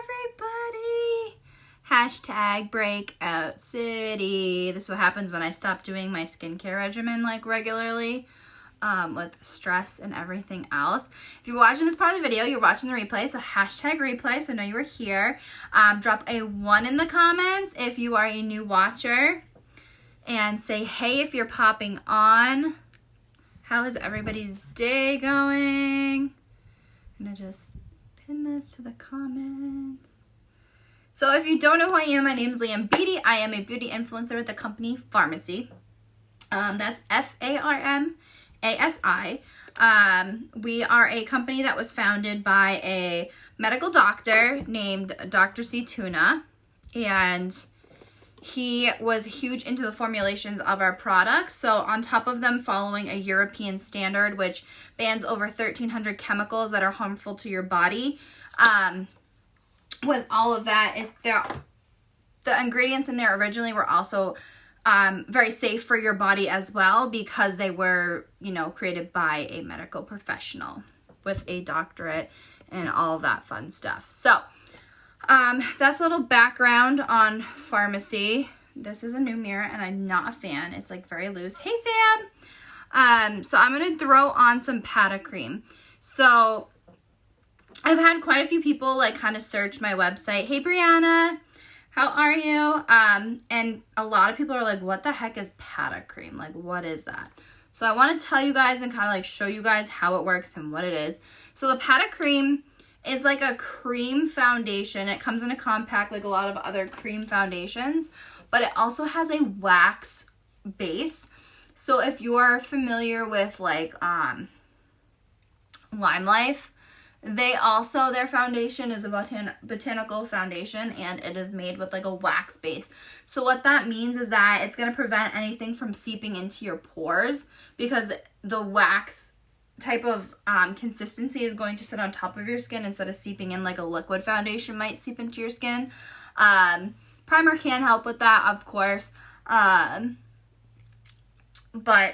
everybody. Hashtag breakout city. This is what happens when I stop doing my skincare regimen like regularly with stress and everything else. If you're watching this part of the video, you're watching the replay, so hashtag replay, so I know you were here. Drop a 1 in the comments if you are a new watcher. And say hey if you're popping on. How is everybody's day going? I'm going to just pin this to the comments. So if you don't know who I am, my name is LeeAnn Beauty. I am a beauty influencer with the company Farmasi. That's Farmasi. We are a company that was founded by a medical doctor named Dr. C. Tuna. And he was huge into the formulations of our products. So on top of them following a European standard, which bans over 1,300 chemicals that are harmful to your body, with all of that, the ingredients in there originally were also very safe for your body as well, because they were, created by a medical professional with a doctorate and all of that fun stuff. So that's a little background on Farmasi. This is a new mirror and I'm not a fan. It's like very loose. Hey Sam! So I'm going to throw on some Pata cream. So I've had quite a few people like kind of search my website. Hey Brianna, how are you? And a lot of people are like, what the heck is Pata cream? Like, what is that? So I want to tell you guys and kind of like show you guys how it works and what it is. So the Pata cream is like a cream foundation. It comes in a compact like a lot of other cream foundations, but it also has a wax base. So if you are familiar with like Lime Life, their foundation is a botanical foundation, and it is made with like a wax base. So what that means is that it's going to prevent anything from seeping into your pores, because the wax type of consistency is going to sit on top of your skin instead of seeping in like a liquid foundation might seep into your skin. Primer can help with that, of course, but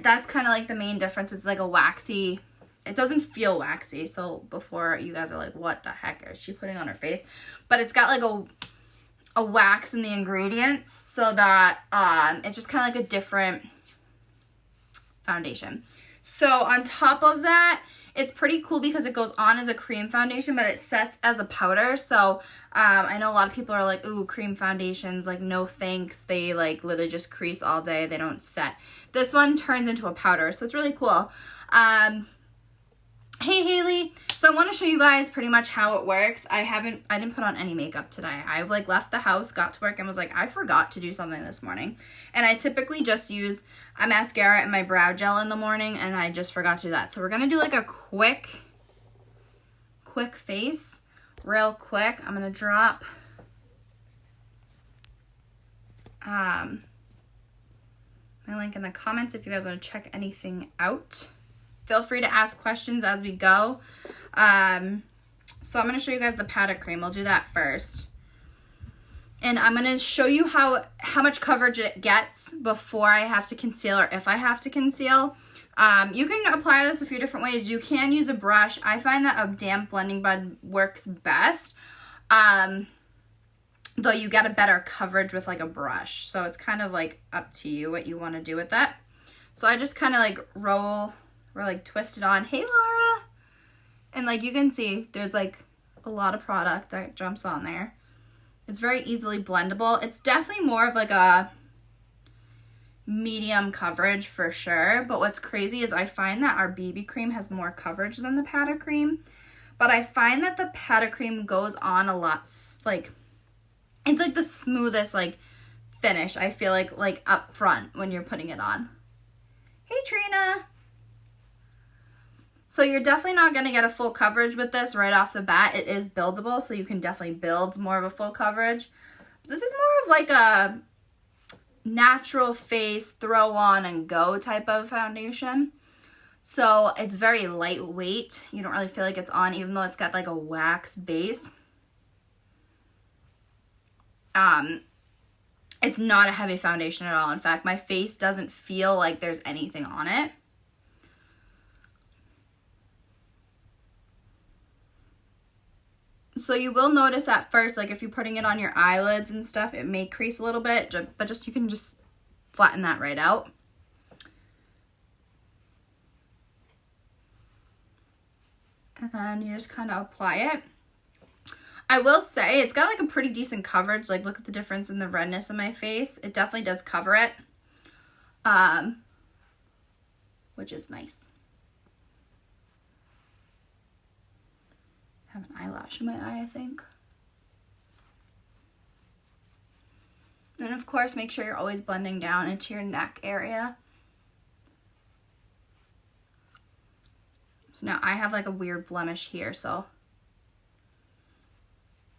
that's kind of like the main difference. It's like a waxy, it doesn't feel waxy, so before you guys are like, what the heck is she putting on her face? But it's got like a wax in the ingredients, so that it's just kind of like a different foundation. So on top of that, it's pretty cool because it goes on as a cream foundation, but it sets as a powder. So I know a lot of people are like, ooh, cream foundations, like no thanks. They like literally just crease all day. They don't set. This one turns into a powder, so it's really cool. Hey Haley, so I want to show you guys pretty much how it works. I didn't put on any makeup today. I like left the house, got to work, and was like, I forgot to do something this morning. And I typically just use a mascara and my brow gel in the morning, and I just forgot to do that. So we're gonna do like a quick face, real quick. I'm gonna drop my link in the comments if you guys want to check anything out. Feel free to ask questions as we go. So I'm going to show you guys the Pata cream. I'll do that first. And I'm going to show you how much coverage it gets before I have to conceal, or if I have to conceal. You can apply this a few different ways. You can use a brush. I find that a damp blending bud works best. Though you get a better coverage with like a brush. So it's kind of like up to you what you want to do with that. So I just kind of like twist it on. Hey Laura! And like you can see, there's like a lot of product that jumps on there. It's very easily blendable. It's definitely more of like a medium coverage for sure. But what's crazy is I find that our BB cream has more coverage than the Pata cream. But I find that the Pata cream goes on a lot, like, it's like the smoothest like finish, I feel like up front when you're putting it on. Hey Trina! So you're definitely not going to get a full coverage with this right off the bat. It is buildable, so you can definitely build more of a full coverage. This is more of like a natural face, throw on and go type of foundation. So it's very lightweight. You don't really feel like it's on, even though it's got like a wax base. It's not a heavy foundation at all. In fact, my face doesn't feel like there's anything on it. So you will notice at first, like if you're putting it on your eyelids and stuff, it may crease a little bit, but just you can just flatten that right out. And then you just kind of apply it. I will say it's got like a pretty decent coverage. Like look at the difference in the redness in my face. It definitely does cover it, which is nice. I have an eyelash in my eye, I think. And of course, make sure you're always blending down into your neck area. So now I have like a weird blemish here, so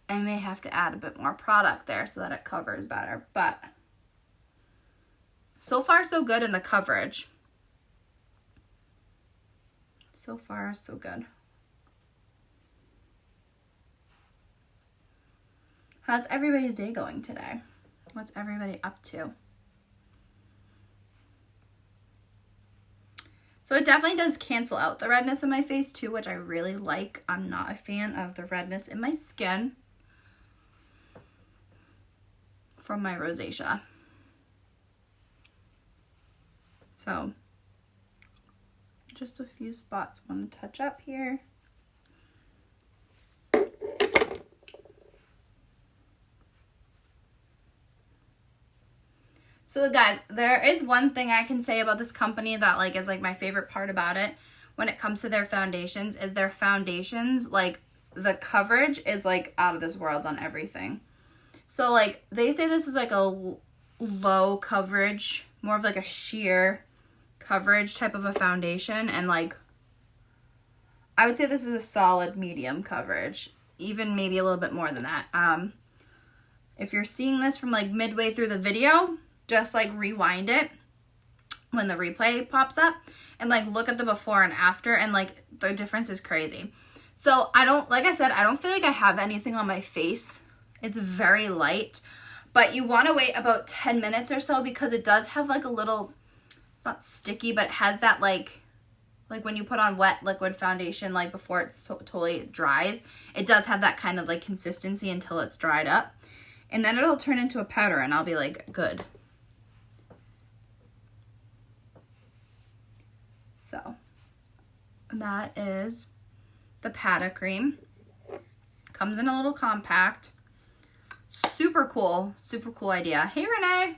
I may have to add a bit more product there so that it covers better. But so far, so good in the coverage. So far, so good. How's everybody's day going today? What's everybody up to? So it definitely does cancel out the redness in my face too, which I really like. I'm not a fan of the redness in my skin from my rosacea. So just a few spots I want to touch up here. So guys, there is one thing I can say about this company that like is like my favorite part about it when it comes to their foundations is their foundations, like the coverage is like out of this world on everything. So like they say this is like a low coverage, more of like a sheer coverage type of a foundation, and like I would say this is a solid medium coverage, even maybe a little bit more than that. If you're seeing this from like midway through the video, just like rewind it when the replay pops up and like look at the before and after, and like the difference is crazy. So I don't, like I said, I don't feel like I have anything on my face. It's very light, but you want to wait about 10 minutes or so because it does have like a little, it's not sticky, but it has that like when you put on wet liquid foundation, like before it totally dries, it does have that kind of like consistency until it's dried up, and then it'll turn into a powder and I'll be like, good. So that is the Pata cream. Comes in a little compact. Super cool idea. Hey, Renee.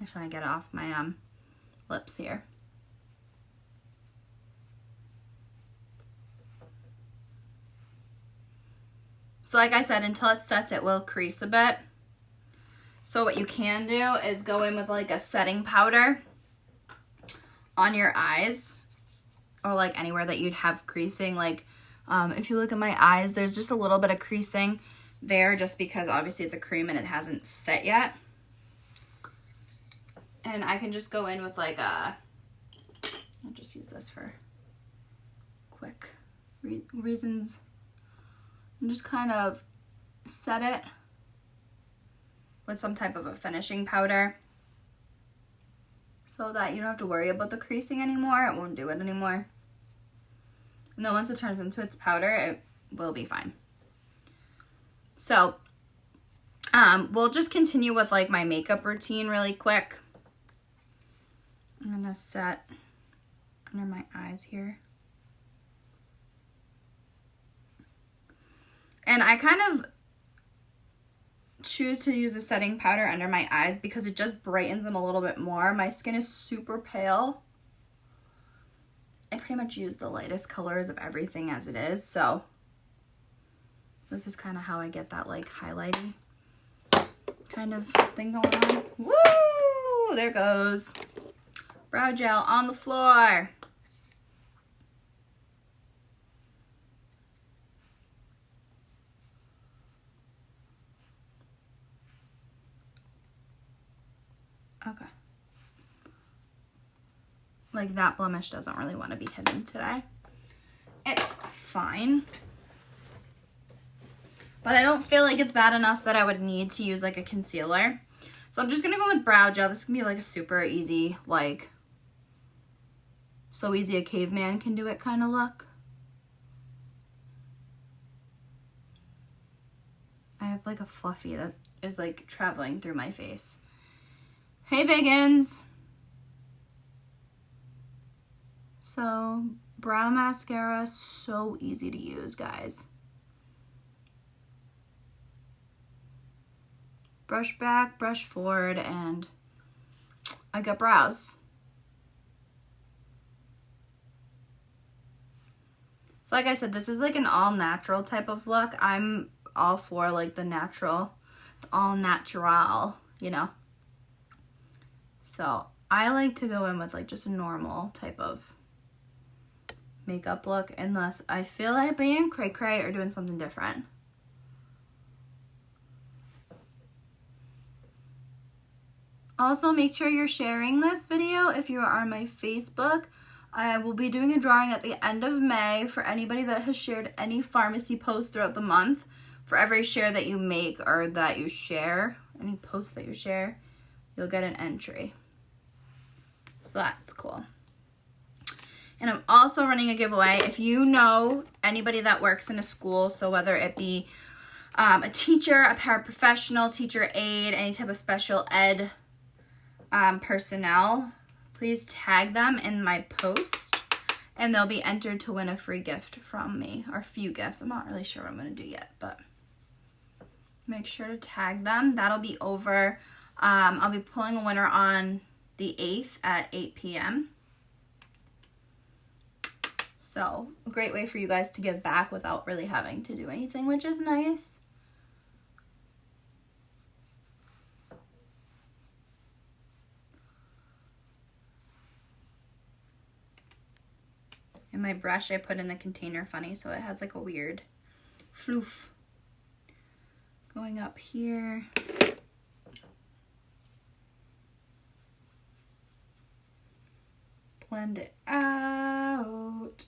I'm trying to get it off my lips here. So like I said, until it sets, it will crease a bit. So what you can do is go in with like a setting powder on your eyes, or like anywhere that you'd have creasing. Like if you look at my eyes, there's just a little bit of creasing there just because obviously it's a cream and it hasn't set yet. And I can just go in with like I'll just use this for quick reasons. And just kind of set it with some type of a finishing powder so that you don't have to worry about the creasing anymore. It won't do it anymore. And then once it turns into its powder, it will be fine. So we'll just continue with like my makeup routine really quick. I'm gonna set under my eyes here. And I kind of choose to use a setting powder under my eyes because it just brightens them a little bit more. My skin is super pale. I pretty much use the lightest colors of everything as it is, so this is kind of how I get that like highlighting kind of thing going on. Woo! There goes. Brow gel on the floor. Okay. Like that blemish doesn't really want to be hidden today. It's fine. But I don't feel like it's bad enough that I would need to use like a concealer. So So I'm just going to go with brow gel. This can be like a super easy, like, so easy a caveman can do it kind of look. I have like a fluffy that is like traveling through my face. Hey, Biggins. So, brow mascara, so easy to use, guys. Brush back, brush forward, and I got brows. So like I said, this is like an all natural type of look. I'm all for like the natural, all natural, you know. So I like to go in with like just a normal type of makeup look unless I feel like being cray cray or doing something different. Also, make sure you're sharing this video if you are on my Facebook. I will be doing a drawing at the end of May for anybody that has shared any Farmasi posts throughout the month. For every share that you make or that you share, any post that you share, you'll get an entry. So that's cool. And I'm also running a giveaway. If you know anybody that works in a school, so whether it be a teacher, a paraprofessional, teacher aide, any type of special ed personnel, please tag them in my post and they'll be entered to win a free gift from me, or a few gifts. I'm not really sure what I'm going to do yet, but make sure to tag them. That'll be over. I'll be pulling a winner on the 8th at 8 p.m. So a great way for you guys to give back without really having to do anything, which is nice. And my brush I put in the container funny, so it has like a weird floof going up here. Blend it out.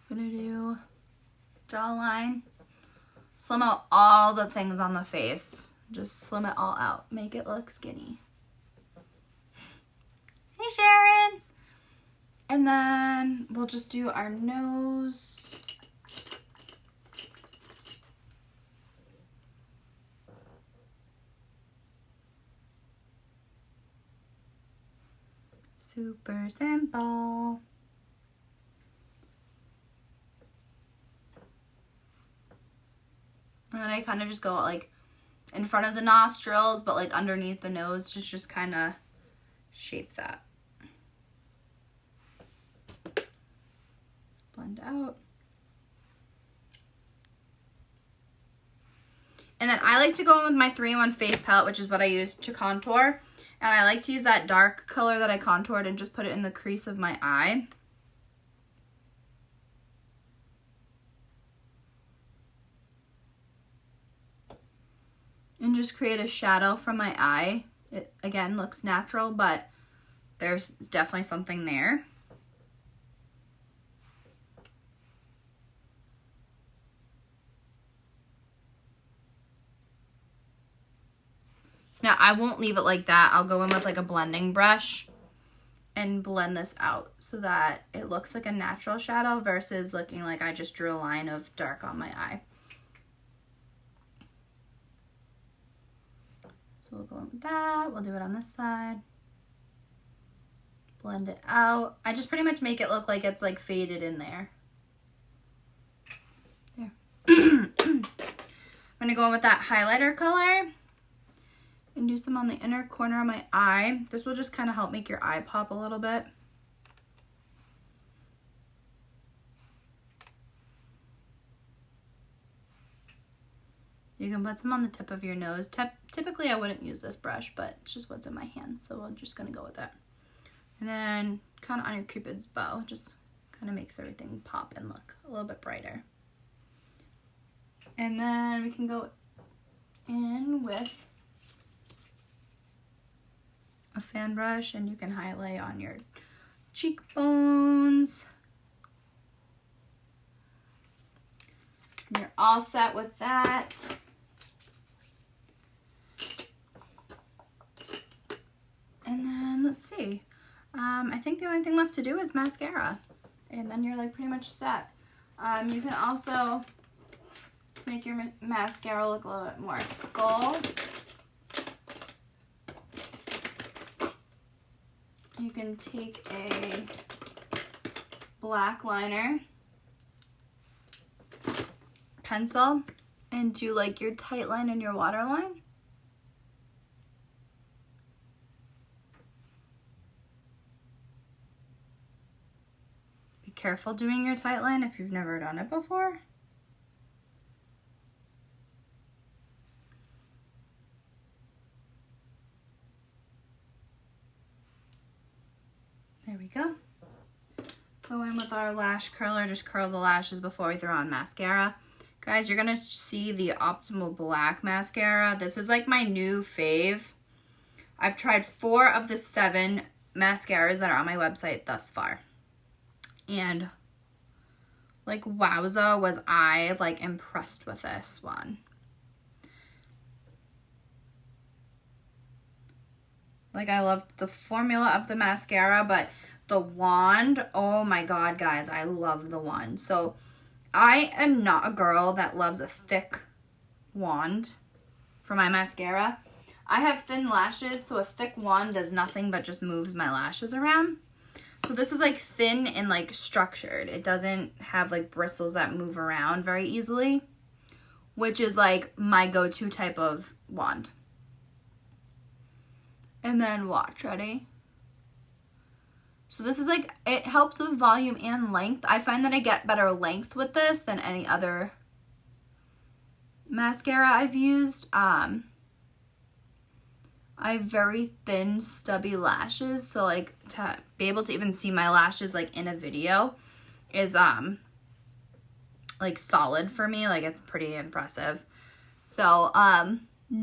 Gonna do jawline. Slim out all the things on the face. Just slim it all out. Make it look skinny. Hey, Sharon! And then we'll just do our nose. Super simple. And then I kind of just go like in front of the nostrils, but like underneath the nose, just kind of shape that. Blend out. And then I like to go in with my 3-in-1 face palette, which is what I use to contour. And I like to use that dark color that I contoured and just put it in the crease of my eye. And just create a shadow from my eye. It, again, looks natural, but there's definitely something there. So now I won't leave it like that. I'll go in with like a blending brush and blend this out so that it looks like a natural shadow versus looking like I just drew a line of dark on my eye. So we'll go in with that. We'll do it on this side. Blend it out. I just pretty much make it look like it's like faded in there. There. I'm gonna go in with that highlighter color and do some on the inner corner of my eye. This will just kind of help make your eye pop a little bit. You can put some on the tip of your nose. Typically I wouldn't use this brush, but it's just what's in my hand, so we're just gonna go with that. And then kind of on your Cupid's bow, just kind of makes everything pop and look a little bit brighter. And then we can go in with a fan brush and you can highlight on your cheekbones. You're all set with that. And then let's see. I think the only thing left to do is mascara. And then you're like pretty much set. You can also, to make your mascara look a little bit more full, you can take a black liner, pencil, and do like your tight line and your waterline. Be careful doing your tight line if you've never done it before. There we go. Go in with our lash curler, just curl the lashes before we throw on mascara. Guys, you're gonna see the Optimal Black mascara. This is like my new fave. I've tried 4 of the 7 mascaras that are on my website thus far. And like wowza was I like impressed with this one. Like I loved the formula of the mascara, but the wand, oh my god, guys, I love the wand. So I am not a girl that loves a thick wand for my mascara. I have thin lashes, so a thick wand does nothing but just moves my lashes around. So this is like thin and like structured. It doesn't have like bristles that move around very easily, which is like my go-to type of wand. And then watch, ready? So this is like, it helps with volume and length. I find that I get better length with this than any other mascara I've used. I have very thin, stubby lashes, so like to be able to even see my lashes like in a video is like solid for me. Like it's pretty impressive. So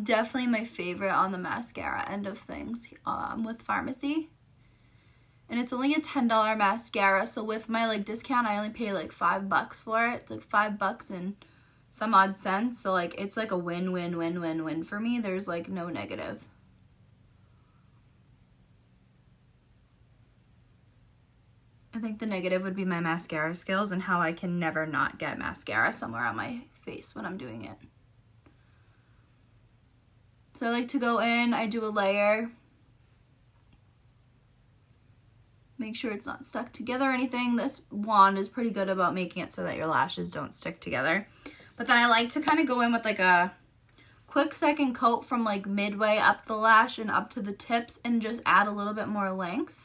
definitely my favorite on the mascara end of things with Farmasi. And it's only a $10 mascara, so with my like discount I only pay like $5 for it. It's like $5 and some odd cents. So like it's like a win-win-win-win-win for me. There's like no negative. I think the negative would be my mascara skills and how I can never not get mascara somewhere on my face when I'm doing it. So I like to go in, I do a layer. Make sure it's not stuck together or anything. This wand is pretty good about making it so that your lashes don't stick together. But then I like to kind of go in with like a quick second coat from like midway up the lash and up to the tips and just add a little bit more length.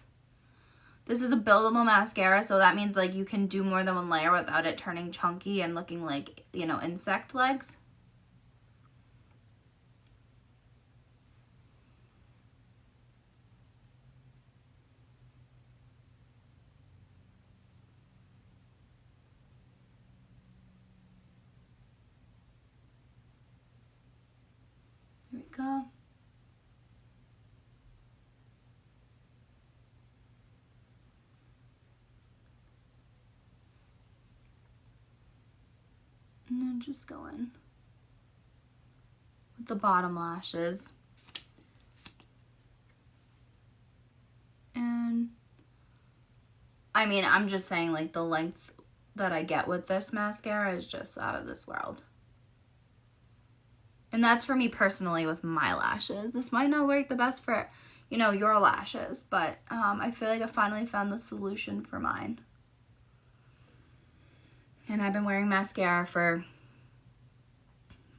This is a buildable mascara, so that means like you can do more than one layer without it turning chunky and looking like, you know, insect legs. Here we go. And then just go in with the bottom lashes. And I mean, I'm just saying like the length that I get with this mascara is just out of this world. And that's for me personally with my lashes. This might not work the best for, you know, your lashes, but I feel like I finally found the solution for mine. And I've been wearing mascara for,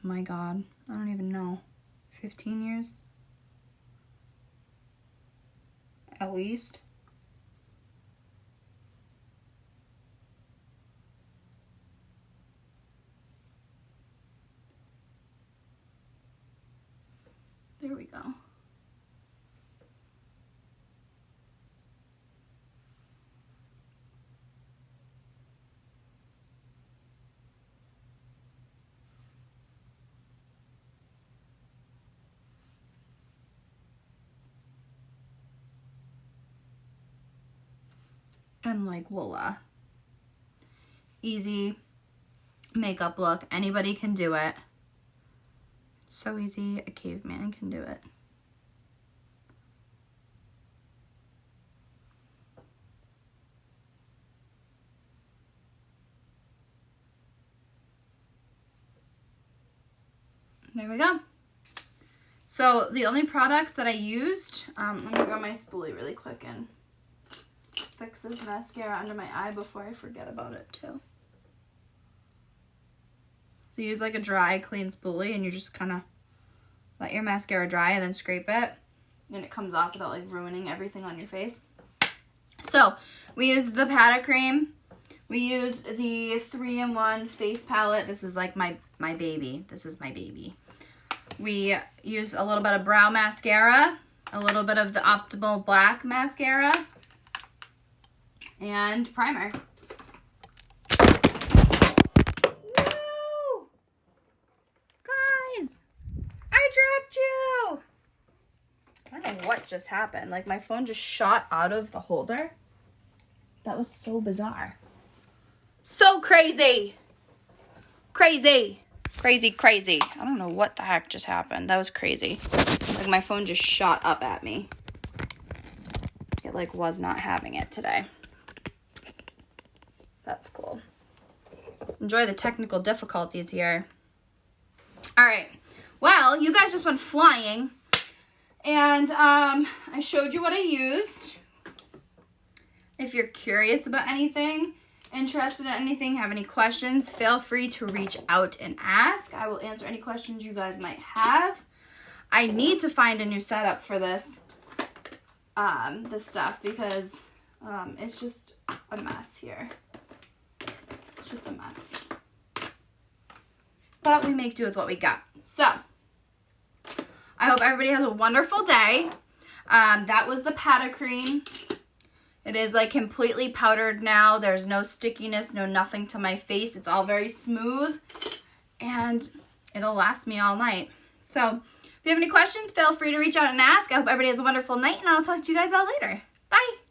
my God, I don't even know, 15 years? At least. There we go. And like voila. Easy. makeup look. Anybody can do it. So easy, a caveman can do it. There we go. So the only products that I used, let me grab my spoolie really quick and fix this mascara under my eye before I forget about it too. So use like a dry, clean spoolie and you just kind of let your mascara dry and then scrape it. And it comes off without like ruining everything on your face. So we used the Pata Cream. We used the 3-in-1 face palette. This is like my baby. This is my baby. We used a little bit of brow mascara, a little bit of the Optimal Black mascara, and primer. No! Guys, I dropped you! I don't know what just happened. Like my phone just shot out of the holder. That was so bizarre. So crazy! Crazy! Crazy, crazy. I don't know what the heck just happened. That was crazy. Like my phone just shot up at me. It like was not having it today. That's cool. Enjoy the technical difficulties here. All right. Well, you guys just went flying. And I showed you what I used. If you're curious about anything, interested in anything, have any questions, feel free to reach out and ask. I will answer any questions you guys might have. I need to find a new setup for this stuff because it's just a mess here. It's just a mess. But we make do with what we got. So, I hope everybody has a wonderful day. That was the Pata Cream. It is like completely powdered now. There's no stickiness, no nothing to my face. It's all very smooth and it'll last me all night. So if you have any questions, feel free to reach out and ask. I hope everybody has a wonderful night and I'll talk to you guys all later. Bye.